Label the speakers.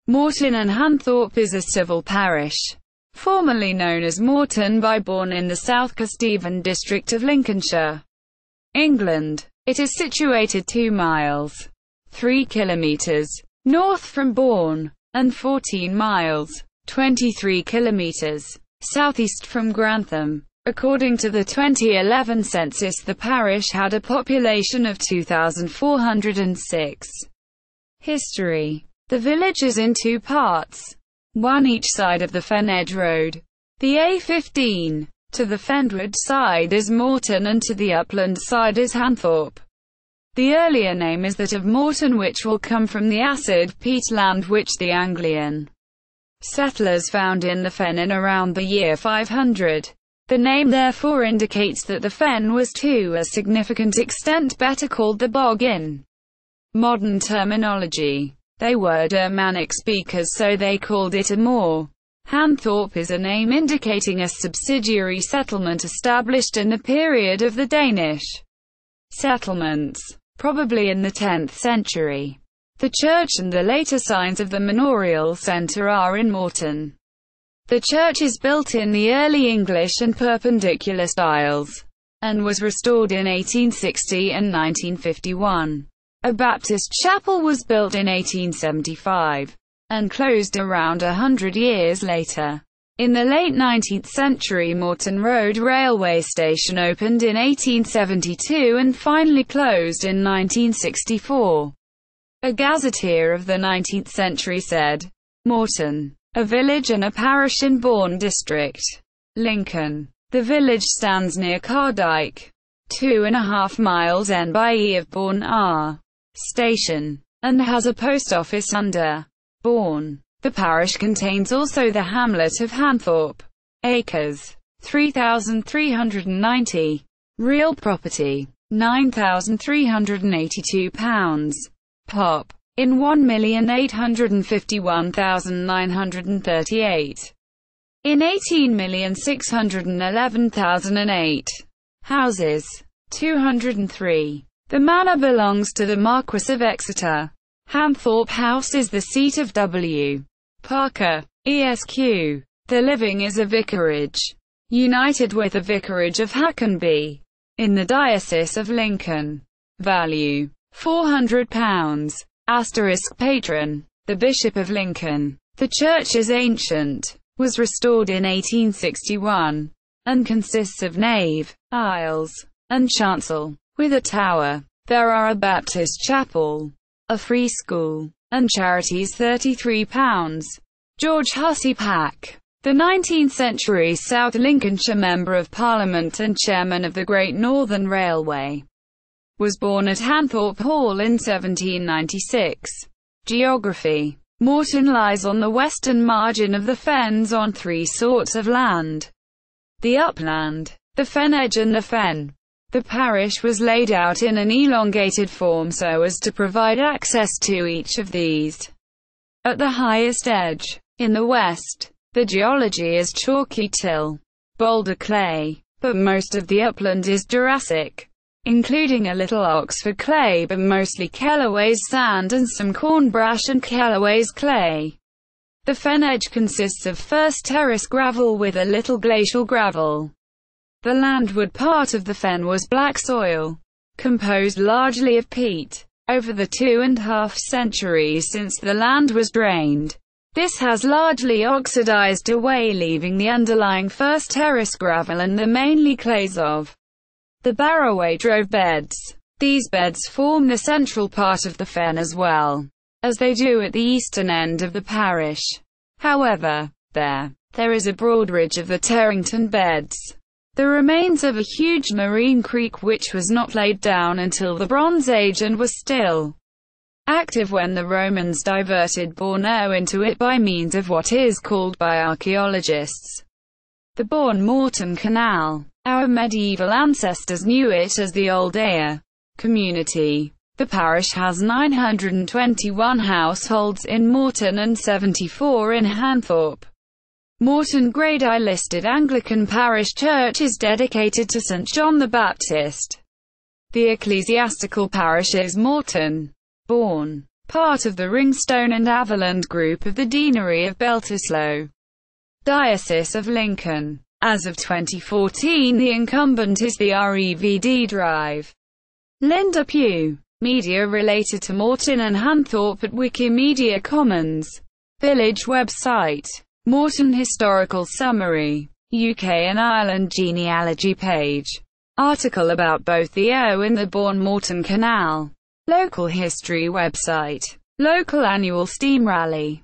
Speaker 1: Morton and Hanthorpe is a civil parish, formerly known as Morton by Bourne in the South Kesteven district of Lincolnshire, England. It is situated 2 miles, 3 kilometres, north from Bourne, and 14 miles, 23 kilometres, southeast from Grantham. According to the 2011 census, the parish had a population of 2,406. History. The village is in 2 parts, one each side of the Fen Edge Road. The A15, to the fenwood side is Morton and to the upland side is Hanthorpe. The earlier name is that of Morton, which will come from the acid peatland which the Anglian settlers found in the fen in around the year 500. The name therefore indicates that the fen was to a significant extent better called the bog in modern terminology. They were Germanic speakers, so they called it a moor. Hanthorpe is a name indicating a subsidiary settlement established in the period of the Danish settlements, probably in the 10th century. The church and the later signs of the manorial centre are in Morton. The church is built in the early English and Perpendicular styles, and was restored in 1860 and 1951. A Baptist chapel was built in 1875, and closed around 100 years later. In the late 19th century, Morton Road railway station opened in 1872 and finally closed in 1964. A gazetteer of the 19th century said, "Morton, a village and a parish in Bourne district, Lincoln. The village stands near Cardyke, 2.5 miles N by E of Bourne R station, and has a post office under Bourne. The parish contains also the hamlet of Hanthorpe. Acres, 3,390. Real property, £9,382. Pop, in 1,851,938. In 18,611,008. Houses, 203. The manor belongs to the Marquess of Exeter. Hanthorpe House is the seat of W. Parker, Esq. The living is a vicarage, united with the vicarage of Hackenby, in the Diocese of Lincoln. Value, £400. Patron, the Bishop of Lincoln. The church is ancient, was restored in 1861, and consists of nave, aisles, and chancel, with a tower. There are a Baptist chapel, a free school, and charities. £33. George Hussey Pack, the 19th century South Lincolnshire Member of Parliament and Chairman of the Great Northern Railway, was born at Hanthorpe Hall in 1796. Geography. Morton lies on the western margin of the fens on 3 sorts of land: the upland, the fen edge and the fen. The parish was laid out in an elongated form so as to provide access to each of these. At the highest edge, in the west, the geology is chalky till boulder clay, but most of the upland is Jurassic, including a little Oxford clay but mostly Kellaway's sand and some Cornbrash and Kellaway's clay. The fen edge consists of first terrace gravel with a little glacial gravel. The landward part of the fen was black soil, composed largely of peat. Over the 2.5 centuries since the land was drained, this has largely oxidized away, leaving the underlying first terrace gravel and the mainly clays of the Barroway drove beds. These beds form the central part of the fen as well as they do at the eastern end of the parish. However, there is a broad ridge of the Terrington beds, the remains of a huge marine creek which was not laid down until the Bronze Age and was still active when the Romans diverted Bourne into it by means of what is called by archaeologists the Bourne-Morton Canal. Our medieval ancestors knew it as the Old Ayr community. The parish has 921 households in Morton and 74 in Hanthorpe. Morton Grade I listed Anglican parish church is dedicated to St. John the Baptist. The ecclesiastical parish is Morton, Bourne, part of the Ringstone and Averland group of the Deanery of Beltuslow, Diocese of Lincoln. As of 2014, the incumbent is the REVD Drive. Linda Pugh. Media related to Morton and Hanthorpe at Wikimedia Commons. Village website. Morton Historical Summary. UK and Ireland genealogy page. Article about both the O and the Bourne Morton Canal. Local history website. Local annual steam rally.